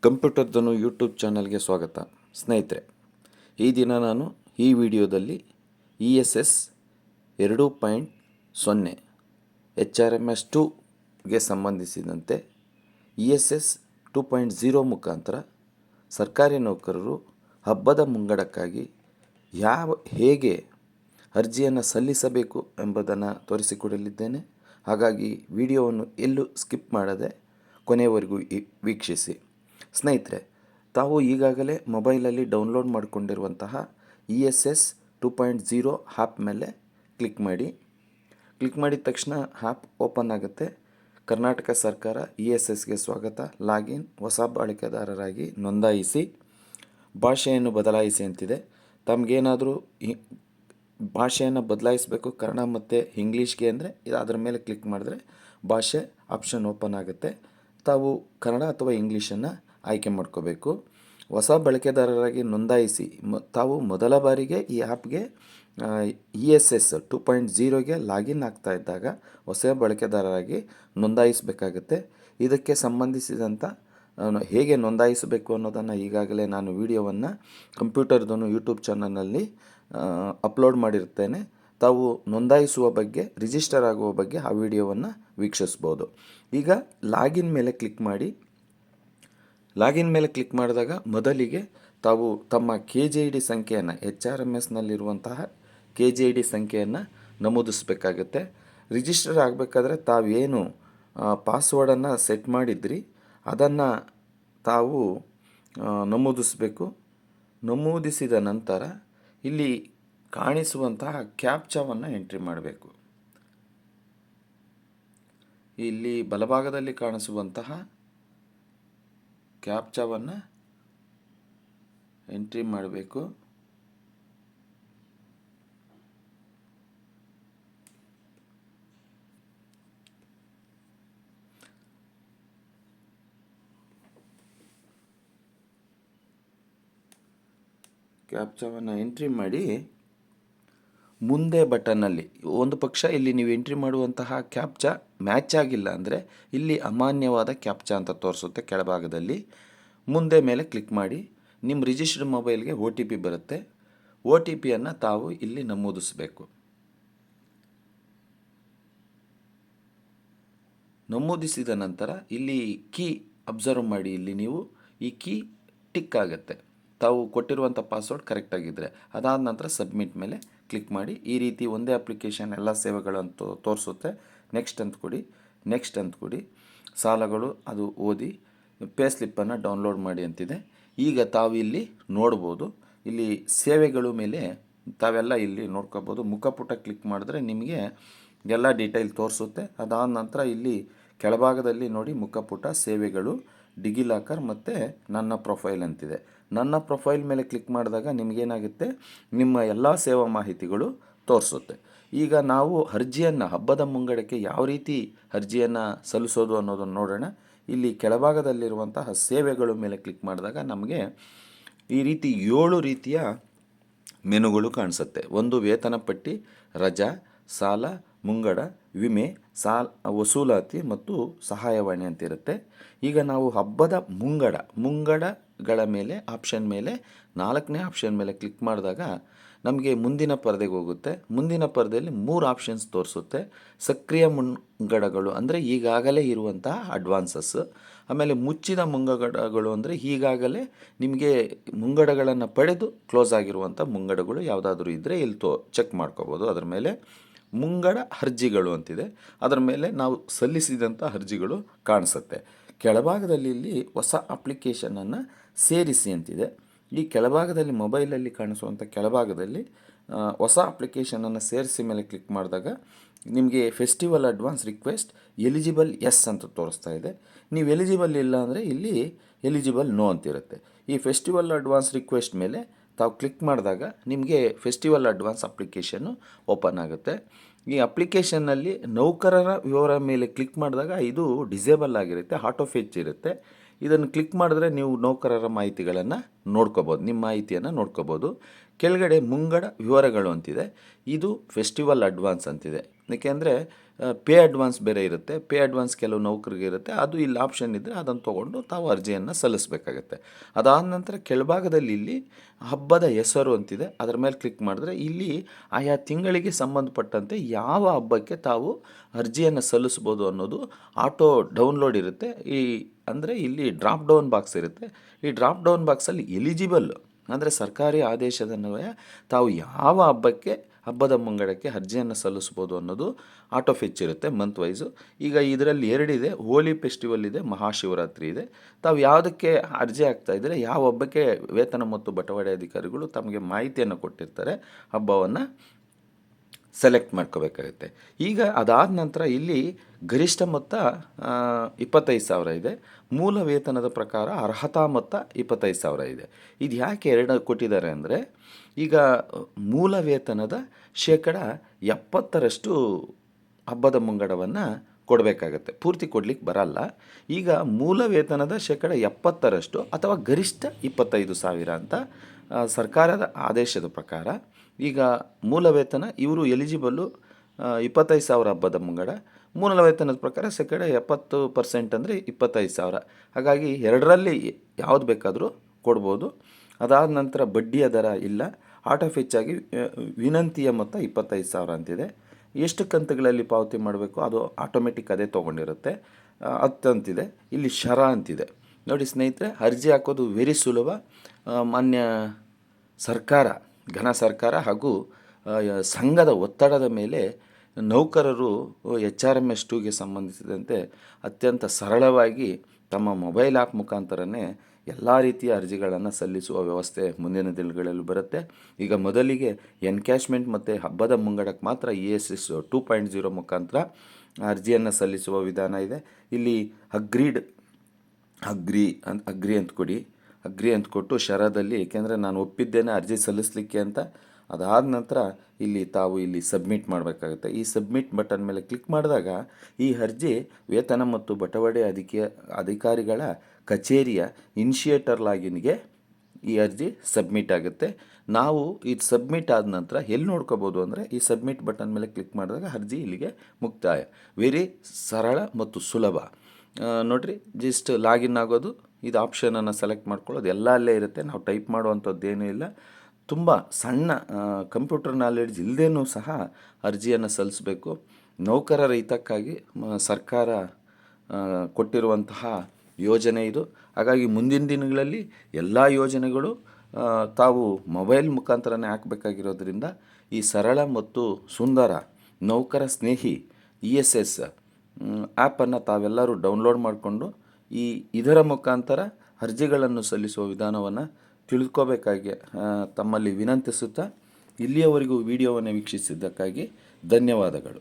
Computer ಧನು YouTube ಚಾನಲ್ಗೆ ಸ್ವಾಗತ. ಸ್ನೇಹಿತರೆ, ಈ ದಿನ ನಾನು ಈ ವಿಡಿಯೋದಲ್ಲಿ ESS 2.0 HRMS 2ಗೆ ಸಂಬಂಧಿಸಿದಂತೆ ESS 2.0 ಮುಖಾಂತರ ಸರ್ಕಾರಿ ನೌಕರರು ಹಬ್ಬದ ಮುಂಗಡಕ್ಕಾಗಿ ಹೇಗೆ ಅರ್ಜಿಯನ್ನು ಸಲ್ಲಿಸಬೇಕು ಎಂಬುದನ್ನು ತೋರಿಸಿಕೊಡಲಿದ್ದೇನೆ. ಹಾಗಾಗಿ ವಿಡಿಯೋವನ್ನು ಎಲ್ಲೂ ಸ್ಕಿಪ್ ಮಾಡದೆ ಕೊನೆಯವರೆಗೂ ವೀಕ್ಷಿಸಿ. ಸ್ನೇಹಿತರೆ, ತಾವು ಈಗಾಗಲೇ ಮೊಬೈಲಲ್ಲಿ ಡೌನ್ಲೋಡ್ ಮಾಡಿಕೊಂಡಿರುವಂತಹ ESS 2.0 ಆ್ಯಪ್ ಮೇಲೆ ಕ್ಲಿಕ್ ಮಾಡಿ. ಕ್ಲಿಕ್ ಮಾಡಿದ ತಕ್ಷಣ ಆ್ಯಪ್ ಓಪನ್ ಆಗುತ್ತೆ. ಕರ್ನಾಟಕ ಸರ್ಕಾರ ESSಗೆ ಸ್ವಾಗತ. ಲಾಗಿನ್, ಹೊಸ ಬಳಕೆದಾರರಾಗಿ ನೋಂದಾಯಿಸಿ, ಭಾಷೆಯನ್ನು ಬದಲಾಯಿಸಿ ಅಂತಿದೆ. ತಮಗೇನಾದರೂ ಭಾಷೆಯನ್ನು ಬದಲಾಯಿಸಬೇಕು ಕನ್ನಡ ಮತ್ತು ಇಂಗ್ಲೀಷ್ಗೆ ಅಂದರೆ ಅದರ ಮೇಲೆ ಕ್ಲಿಕ್ ಮಾಡಿದ್ರೆ ಭಾಷೆ ಆಪ್ಷನ್ ಓಪನ್ ಆಗುತ್ತೆ. ತಾವು ಕನ್ನಡ ಅಥವಾ ಇಂಗ್ಲೀಷನ್ನು ಆಯ್ಕೆ ಮಾಡ್ಕೋಬೇಕು. ಹೊಸ ಬಳಕೆದಾರರಾಗಿ ನೋಂದಾಯಿಸಿ. ತಾವು ಮೊದಲ ಬಾರಿಗೆ ಈ ಆ್ಯಪ್ಗೆ ESS 2.0ಗೆ ಲಾಗಿನ್ ಆಗ್ತಾ ಇದ್ದಾಗ ಹೊಸ ಬಳಕೆದಾರರಾಗಿ ನೋಂದಾಯಿಸಬೇಕಾಗುತ್ತೆ. ಇದಕ್ಕೆ ಸಂಬಂಧಿಸಿದಂಥ ಹೇಗೆ ನೋಂದಾಯಿಸಬೇಕು ಅನ್ನೋದನ್ನು ಈಗಾಗಲೇ ನಾನು ವಿಡಿಯೋವನ್ನು ಕಂಪ್ಯೂಟರ್ದನು ಯೂಟ್ಯೂಬ್ ಚಾನಲ್ನಲ್ಲಿ ಅಪ್ಲೋಡ್ ಮಾಡಿರ್ತೇನೆ. ತಾವು ನೋಂದಾಯಿಸುವ ಬಗ್ಗೆ, ರಿಜಿಸ್ಟರ್ ಆಗುವ ಬಗ್ಗೆ ಆ ವಿಡಿಯೋವನ್ನು ವೀಕ್ಷಿಸ್ಬೋದು. ಈಗ ಲಾಗಿನ್ ಮೇಲೆ ಕ್ಲಿಕ್ ಮಾಡಿ. ಲಾಗಿನ್ ಮೇಲೆ ಕ್ಲಿಕ್ ಮಾಡಿದಾಗ ಮೊದಲಿಗೆ ತಾವು ತಮ್ಮ KJID ಸಂಖ್ಯೆಯನ್ನು, HRMSನಲ್ಲಿರುವಂತಹ KJID ಸಂಖ್ಯೆಯನ್ನು ನಮೂದಿಸಬೇಕಾಗುತ್ತೆ. ರಿಜಿಸ್ಟರ್ ಆಗಬೇಕಾದ್ರೆ ತಾವೇನು ಪಾಸ್ವರ್ಡನ್ನು ಸೆಟ್ ಮಾಡಿದ್ರಿ ಅದನ್ನು ತಾವು ನಮೂದಿಸಬೇಕು. ನಮೂದಿಸಿದ ನಂತರ ಇಲ್ಲಿ ಕಾಣಿಸುವಂತಹ ಕ್ಯಾಪ್ಚಾವನ್ನು ಎಂಟ್ರಿ ಮಾಡಬೇಕು. ಇಲ್ಲಿ ಬಲಭಾಗದಲ್ಲಿ ಕಾಣಿಸುವಂತಹ ಕ್ಯಾಪ್ಚಾವನ್ನು ಎಂಟ್ರಿ ಮಾಡಬೇಕು. ಕ್ಯಾಪ್ಚಾವನ್ನು ಎಂಟ್ರಿ ಮಾಡಿ ಮುಂದೆ ಬಟನ್ನಲ್ಲಿ ಒಂದು ಪಕ್ಷ ಇಲ್ಲಿ ನೀವು ಎಂಟ್ರಿ ಮಾಡುವಂತಹ ಕ್ಯಾಪ್ಚಾ ಮ್ಯಾಚ್ ಆಗಿಲ್ಲ ಅಂದರೆ ಇಲ್ಲಿ ಅಮಾನ್ಯವಾದ ಕ್ಯಾಪ್ಚಾ ಅಂತ ತೋರಿಸುತ್ತೆ ಕೆಳಭಾಗದಲ್ಲಿ. ಮುಂದೆ ಮೇಲೆ ಕ್ಲಿಕ್ ಮಾಡಿ. ನಿಮ್ಮ ರಿಜಿಸ್ಟರ್ಡ್ ಮೊಬೈಲ್ಗೆ OTP ಬರುತ್ತೆ. OTPಯನ್ನು ತಾವು ಇಲ್ಲಿ ನಮೂದಿಸಬೇಕು. ನಮೂದಿಸಿದ ನಂತರ ಇಲ್ಲಿ ಕೀ ಅಬ್ಸರ್ವ್ ಮಾಡಿ. ಇಲ್ಲಿ ನೀವು ಈ ಕೀ ಟಿಕ್ ಆಗುತ್ತೆ ತಾವು ಕೊಟ್ಟಿರುವಂಥ ಪಾಸ್ವರ್ಡ್ ಕರೆಕ್ಟಾಗಿದ್ದರೆ. ಅದಾದ ನಂತರ ಸಬ್ಮಿಟ್ ಮೇಲೆ ಕ್ಲಿಕ್ ಮಾಡಿ. ಈ ರೀತಿ ಒಂದೇ ಅಪ್ಲಿಕೇಶನ್ ಎಲ್ಲ ಸೇವೆಗಳಂತೂ ತೋರಿಸುತ್ತೆ. ನೆಕ್ಸ್ಟ್ ಅಂತ ಕೊಡಿ. ನೆಕ್ಸ್ಟ್ ಅಂತ ಕೊಡಿ. ಸಾಲಗಳು ಅದು ಓದಿ ಪೇ ಸ್ಲಿಪ್ಪನ್ನು ಡೌನ್ಲೋಡ್ ಮಾಡಿ ಅಂತಿದೆ. ಈಗ ತಾವು ಇಲ್ಲಿ ನೋಡ್ಬೋದು. ಇಲ್ಲಿ ಸೇವೆಗಳು ಮೇಲೆ ತಾವೆಲ್ಲ ಇಲ್ಲಿ ನೋಡ್ಕೋಬೋದು. ಮುಖಪುಟ ಕ್ಲಿಕ್ ಮಾಡಿದ್ರೆ ನಿಮಗೆ ಎಲ್ಲ ಡೀಟೇಲ್ ತೋರಿಸುತ್ತೆ. ಅದಾದ ನಂತರ ಇಲ್ಲಿ ಕೆಳಭಾಗದಲ್ಲಿ ನೋಡಿ ಮುಖಪುಟ, ಸೇವೆಗಳು, ಡಿಜಿಲಾಕರ್ ಮತ್ತು ನನ್ನ ಪ್ರೊಫೈಲ್ ಅಂತಿದೆ. ನನ್ನ ಪ್ರೊಫೈಲ್ ಮೇಲೆ ಕ್ಲಿಕ್ ಮಾಡಿದಾಗ ನಿಮಗೇನಾಗುತ್ತೆ, ನಿಮ್ಮ ಎಲ್ಲ ಸೇವಾ ಮಾಹಿತಿಗಳು ತೋರಿಸುತ್ತೆ. ಈಗ ನಾವು ಅರ್ಜಿಯನ್ನು ಹಬ್ಬದ ಮುಂಗಡಕ್ಕೆ ಯಾವ ರೀತಿ ಅರ್ಜಿಯನ್ನು ಸಲ್ಲಿಸೋದು ಅನ್ನೋದನ್ನು ನೋಡೋಣ. ಇಲ್ಲಿ ಕೆಳಭಾಗದಲ್ಲಿರುವಂತಹ ಸೇವೆಗಳು ಮೇಲೆ ಕ್ಲಿಕ್ ಮಾಡಿದಾಗ ನಮಗೆ ಈ ರೀತಿ 7 ರೀತಿಯ ಮೆನುಗಳು ಕಾಣಿಸುತ್ತೆ. ಒಂದು ವೇತನ ಪಟ್ಟಿ, ರಜಾ, ಸಾಲ, ಮುಂಗಡ, ವಿಮೆ, ವಸೂಲಾತಿ ಮತ್ತು ಸಹಾಯವಾಣಿ ಅಂತಿರುತ್ತೆ. ಈಗ ನಾವು ಹಬ್ಬದ ಮುಂಗಡಗಳ ಮೇಲೆ ಆಪ್ಷನ್ ಮೇಲೆ 4ನೇ ಆಪ್ಷನ್ ಮೇಲೆ ಕ್ಲಿಕ್ ಮಾಡಿದಾಗ ನಮಗೆ ಮುಂದಿನ ಪರದೆಗೆ ಹೋಗುತ್ತೆ. ಮುಂದಿನ ಪರದೆಯಲ್ಲಿ 3 ಆಪ್ಷನ್ಸ್ ತೋರಿಸುತ್ತೆ. ಸಕ್ರಿಯ ಮುಂಗಡಗಳು ಅಂದರೆ ಈಗಾಗಲೇ ಇರುವಂತಹ ಅಡ್ವಾನ್ಸಸ್. ಆಮೇಲೆ ಮುಚ್ಚಿದ ಮುಂಗಡಗಳು ಅಂದರೆ ಈಗಾಗಲೇ ನಿಮಗೆ ಮುಂಗಡಗಳನ್ನು ಪಡೆದು ಕ್ಲೋಸ್ ಆಗಿರುವಂಥ ಮುಂಗಡಗಳು ಯಾವುದಾದ್ರೂ ಇದ್ದರೆ ಇಲ್ಲಿ ಚೆಕ್ ಮಾಡ್ಕೋಬೋದು. ಅದರ ಮೇಲೆ ಮುಂಗಡ ಅರ್ಜಿಗಳು ಅಂತಿದೆ. ಅದರ ಮೇಲೆ ನಾವು ಸಲ್ಲಿಸಿದಂಥ ಅರ್ಜಿಗಳು ಕಾಣಿಸುತ್ತೆ. ಕೆಳಭಾಗದಲ್ಲಿ ಇಲ್ಲಿ ಹೊಸ ಅಪ್ಲಿಕೇಶನನ್ನು ಸೇರಿಸಿ ಅಂತಿದೆ. ಈ ಕೆಳಭಾಗದಲ್ಲಿ ಮೊಬೈಲಲ್ಲಿ ಕಾಣಿಸುವಂಥ ಕೆಳಭಾಗದಲ್ಲಿ ಹೊಸ ಅಪ್ಲಿಕೇಶನನ್ನು ಸೇರಿಸಿ ಮೇಲೆ ಕ್ಲಿಕ್ ಮಾಡಿದಾಗ ನಿಮಗೆ festival advance request eligible yes ಅಂತ ತೋರಿಸ್ತಾ ಇದೆ. ನೀವು ಎಲಿಜಿಬಲ್ ಇಲ್ಲ ಅಂದರೆ ಇಲ್ಲಿ ಎಲಿಜಿಬಲ್ ನೋ ಅಂತಿರುತ್ತೆ. ಈ ಫೆಸ್ಟಿವಲ್ ಅಡ್ವಾನ್ಸ್ ರಿಕ್ವೆಸ್ಟ್ ಮೇಲೆ ತಾವು ಕ್ಲಿಕ್ ಮಾಡಿದಾಗ ನಿಮಗೆ ಫೆಸ್ಟಿವಲ್ ಅಡ್ವಾನ್ಸ್ ಅಪ್ಲಿಕೇಶನ್ನು ಓಪನ್ ಆಗುತ್ತೆ. ಈ ಅಪ್ಲಿಕೇಶನ್ನಲ್ಲಿ ನೌಕರರ ವಿವರ ಮೇಲೆ ಕ್ಲಿಕ್ ಮಾಡಿದಾಗ ಇದು ಡಿಸೇಬಲ್ ಆಗಿರುತ್ತೆ, ಆಟೋ ಫೆಚ್ ಇರುತ್ತೆ. ಇದನ್ನು ಕ್ಲಿಕ್ ಮಾಡಿದ್ರೆ ನೀವು ನೌಕರರ ಮಾಹಿತಿಗಳನ್ನು ನೋಡ್ಕೋಬೋದು, ನಿಮ್ಮ ಮಾಹಿತಿಯನ್ನು ನೋಡ್ಕೋಬೋದು. ಕೆಳಗಡೆ ಮುಂಗಡ ವಿವರಗಳು ಅಂತಿದೆ. ಇದು ಫೆಸ್ಟಿವಲ್ ಅಡ್ವಾನ್ಸ್ ಅಂತಿದೆ. ಏಕೆಂದರೆ ಪೇ ಅಡ್ವಾನ್ಸ್ ಬೇರೆ ಇರುತ್ತೆ. ಪೇ ಅಡ್ವಾನ್ಸ್ ಕೆಲವು ನೌಕರಿಗೆ ಇರುತ್ತೆ. ಅದು ಇಲ್ಲಿ ಆಪ್ಷನ್ ಇದ್ದರೆ ಅದನ್ನು ತೊಗೊಂಡು ತಾವು ಅರ್ಜಿಯನ್ನು ಸಲ್ಲಿಸಬೇಕಾಗತ್ತೆ. ಅದಾದ ನಂತರ ಕೆಳಭಾಗದಲ್ಲಿ ಇಲ್ಲಿ ಹಬ್ಬದ ಹೆಸರು ಅಂತಿದೆ. ಅದರ ಮೇಲೆ ಕ್ಲಿಕ್ ಮಾಡಿದ್ರೆ ಇಲ್ಲಿ ಆಯಾ ತಿಂಗಳಿಗೆ ಸಂಬಂಧಪಟ್ಟಂತೆ ಯಾವ ಹಬ್ಬಕ್ಕೆ ತಾವು ಅರ್ಜಿಯನ್ನು ಸಲ್ಲಿಸ್ಬೋದು ಅನ್ನೋದು ಆಟೋ ಡೌನ್ಲೋಡ್ ಇರುತ್ತೆ. ಅಂದರೆ ಇಲ್ಲಿ ಡ್ರಾಪ್ ಡೌನ್ ಬಾಕ್ಸ್ ಇರುತ್ತೆ. ಈ ಡ್ರಾಪ್ ಡೌನ್ ಬಾಕ್ಸಲ್ಲಿ ಎಲಿಜಿಬಲ್ ಅಂದರೆ ಸರ್ಕಾರಿ ಆದೇಶದನ್ವಯ ತಾವು ಯಾವ ಹಬ್ಬದ ಮುಂಗಡಕ್ಕೆ ಅರ್ಜಿಯನ್ನು ಸಲ್ಲಿಸ್ಬೋದು ಅನ್ನೋದು ಆಟೋ ಫೆಚ್ ಇರುತ್ತೆ ಮಂತ್ ವೈಸು. ಈಗ ಇದರಲ್ಲಿ ಎರಡಿದೆ, ಹೋಲಿ ಫೆಸ್ಟಿವಲ್ ಇದೆ, ಮಹಾಶಿವರಾತ್ರಿ ಇದೆ. ತಾವು ಯಾವುದಕ್ಕೆ ಅರ್ಜಿ ಆಗ್ತಾ ಇದ್ದರೆ ಯಾವ ಹಬ್ಬಕ್ಕೆ ವೇತನ ಮತ್ತು ಬಟವಾಡೆ ಅಧಿಕಾರಿಗಳು ತಮಗೆ ಮಾಹಿತಿಯನ್ನು ಕೊಟ್ಟಿರ್ತಾರೆ ಹಬ್ಬವನ್ನು ಸೆಲೆಕ್ಟ್ ಮಾಡ್ಕೋಬೇಕಾಗುತ್ತೆ. ಈಗ ಅದಾದ ನಂತರ ಇಲ್ಲಿ ಗರಿಷ್ಠ ಮೊತ್ತ 25,000 ಇದೆ. ಮೂಲ ವೇತನದ ಪ್ರಕಾರ ಅರ್ಹತಾ ಮೊತ್ತ 25,000 ಇದೆ. ಇದು ಯಾಕೆ ಎರಡು ಕೊಟ್ಟಿದ್ದಾರೆ ಅಂದರೆ ಈಗ ಮೂಲ ವೇತನದ 70% ಹಬ್ಬದ ಮುಂಗಡವನ್ನು ಕೊಡಬೇಕಾಗತ್ತೆ. ಪೂರ್ತಿ ಕೊಡ್ಲಿಕ್ಕೆ ಬರಲ್ಲ. ಈಗ ಮೂಲ ವೇತನದ 70% ಅಥವಾ ಗರಿಷ್ಠ 25,000 ಅಂತ ಸರ್ಕಾರದ ಆದೇಶದ ಪ್ರಕಾರ ಈಗ ಮೂಲ ವೇತನ ಇವರು ಎಲಿಜಿಬಲ್ಲು 25,000 ಹಬ್ಬದ ಮುಂಗಡ. ಮೂಲ ವೇತನದ ಪ್ರಕಾರ 70% ಅಂದರೆ 25,000. ಹಾಗಾಗಿ ಎರಡರಲ್ಲಿ ಯಾವುದು ಬೇಕಾದರೂ ಕೊಡ್ಬೋದು. ಅದಾದ ನಂತರ ಬಡ್ಡಿಯ ದರ ಇಲ್ಲ. ಆಟೋ ಫೆಚ್ಚಾಗಿ ವಿನಂತಿಯ ಮೊತ್ತ 25,000 ಅಂತಿದೆ. ಎಷ್ಟು ಕಂತುಗಳಲ್ಲಿ ಪಾವತಿ ಮಾಡಬೇಕು ಅದು ಆಟೋಮೆಟಿಕ್ ಅದೇ ತೊಗೊಂಡಿರುತ್ತೆ. 10 ಅಂತಿದೆ. ಇಲ್ಲಿ ಶರ ಅಂತಿದೆ. ನೋಡಿ ಸ್ನೇಹಿತರೆ, ಅರ್ಜಿ ಹಾಕೋದು ವೆರಿ ಸುಲಭ. ಮಾನ್ಯ ಸರ್ಕಾರ, ಘನ ಸರ್ಕಾರ ಹಾಗೂ ಸಂಘದ ಒತ್ತಡದ ಮೇಲೆ ನೌಕರರು HRMS2ಗೆ ಸಂಬಂಧಿಸಿದಂತೆ ಅತ್ಯಂತ ಸರಳವಾಗಿ ತಮ್ಮ ಮೊಬೈಲ್ ಆ್ಯಪ್ ಮುಖಾಂತರನೇ ಎಲ್ಲ ರೀತಿಯ ಅರ್ಜಿಗಳನ್ನು ಸಲ್ಲಿಸುವ ವ್ಯವಸ್ಥೆ ಮುಂದಿನ ದಿನಗಳಲ್ಲಿ ಬರುತ್ತೆ. ಈಗ ಮೊದಲಿಗೆ ಎನ್ಕ್ಯಾಶ್ಮೆಂಟ್ ಮತ್ತು ಹಬ್ಬದ ಮುಂಗಡಕ್ಕೆ ಮಾತ್ರ ESS 2.0 ಮುಖಾಂತರ ಅರ್ಜಿಯನ್ನು ಸಲ್ಲಿಸುವ ವಿಧಾನ ಇದೆ. ಇಲ್ಲಿ ಅಗ್ರಿ ಅಂತ ಕೊಡಿ. ಅಗ್ರಿ ಅಂತ ಕೊಟ್ಟು ಶರದಲ್ಲಿ, ಏಕೆಂದರೆ ನಾನು ಒಪ್ಪಿದ್ದೇನೆ ಅರ್ಜಿ ಸಲ್ಲಿಸಲಿಕ್ಕೆ ಅಂತ. ಅದಾದ ನಂತರ ಇಲ್ಲಿ ಸಬ್ಮಿಟ್ ಮಾಡಬೇಕಾಗುತ್ತೆ. ಈ ಸಬ್ಮಿಟ್ ಬಟನ್ ಮೇಲೆ ಕ್ಲಿಕ್ ಮಾಡಿದಾಗ ಈ ಅರ್ಜಿ ವೇತನ ಮತ್ತು ಬಟವಾಡೆ ಅಧಿಕಾರಿಗಳ ಕಚೇರಿಯ ಇನಿಷಿಯೇಟರ್ ಲಾಗಿನ್ಗೆ ಈ ಅರ್ಜಿ ಸಬ್ಮಿಟ್ ಆಗುತ್ತೆ. ನಾವು ಇದು ಸಬ್ಮಿಟ್ ಆದ ನಂತರ ಎಲ್ಲಿ ನೋಡ್ಕೋಬೋದು ಅಂದರೆ ಈ ಸಬ್ಮಿಟ್ ಬಟನ್ ಮೇಲೆ ಕ್ಲಿಕ್ ಮಾಡಿದಾಗ ಅರ್ಜಿ ಇಲ್ಲಿಗೆ ಮುಕ್ತಾಯ. ವೆರಿ ಸರಳ ಮತ್ತು ಸುಲಭ. ನೋಡಿರಿ, ಜಸ್ಟ್ ಲಾಗಿನ್ ಆಗೋದು, ಇದು ಆಪ್ಷನನ್ನು ಸೆಲೆಕ್ಟ್ ಮಾಡ್ಕೊಳ್ಳೋದು ಎಲ್ಲ ಅಲ್ಲೇ ಇರುತ್ತೆ. ನಾವು ಟೈಪ್ ಮಾಡುವಂಥದ್ದೇನೂ ಇಲ್ಲ. ತುಂಬ ಸಣ್ಣ ಕಂಪ್ಯೂಟರ್ ನಾಲೆಡ್ಜ್ ಇಲ್ಲದೇನೂ ಸಹ ಅರ್ಜಿಯನ್ನು ಸಲ್ಲಿಸಬೇಕು. ನೌಕರರ ಹಿತಕ್ಕಾಗಿ ಸರ್ಕಾರ ಕೊಟ್ಟಿರುವಂತಹ ಯೋಜನೆ ಇದು. ಹಾಗಾಗಿ ಮುಂದಿನ ದಿನಗಳಲ್ಲಿ ಎಲ್ಲ ಯೋಜನೆಗಳು ತಾವು ಮೊಬೈಲ್ ಮುಖಾಂತರನೇ ಹಾಕಬೇಕಾಗಿರೋದ್ರಿಂದ ಈ ಸರಳ ಮತ್ತು ಸುಂದರ ನೌಕರ ಸ್ನೇಹಿ ESS ಆ್ಯಪನ್ನು ತಾವೆಲ್ಲರೂ ಡೌನ್ಲೋಡ್ ಮಾಡಿಕೊಂಡು ಇದರ ಮುಖಾಂತರ ಅರ್ಜಿಗಳನ್ನು ಸಲ್ಲಿಸುವ ವಿಧಾನವನ್ನು ತಿಳ್ಕೋಬೇಕಾಗಿ ತಮ್ಮಲ್ಲಿ ವಿನಂತಿಸುತ್ತಾ ಇಲ್ಲಿಯವರೆಗೂ ವಿಡಿಯೋವನ್ನು ವೀಕ್ಷಿಸಿದ್ದಕ್ಕಾಗಿ ಧನ್ಯವಾದಗಳು.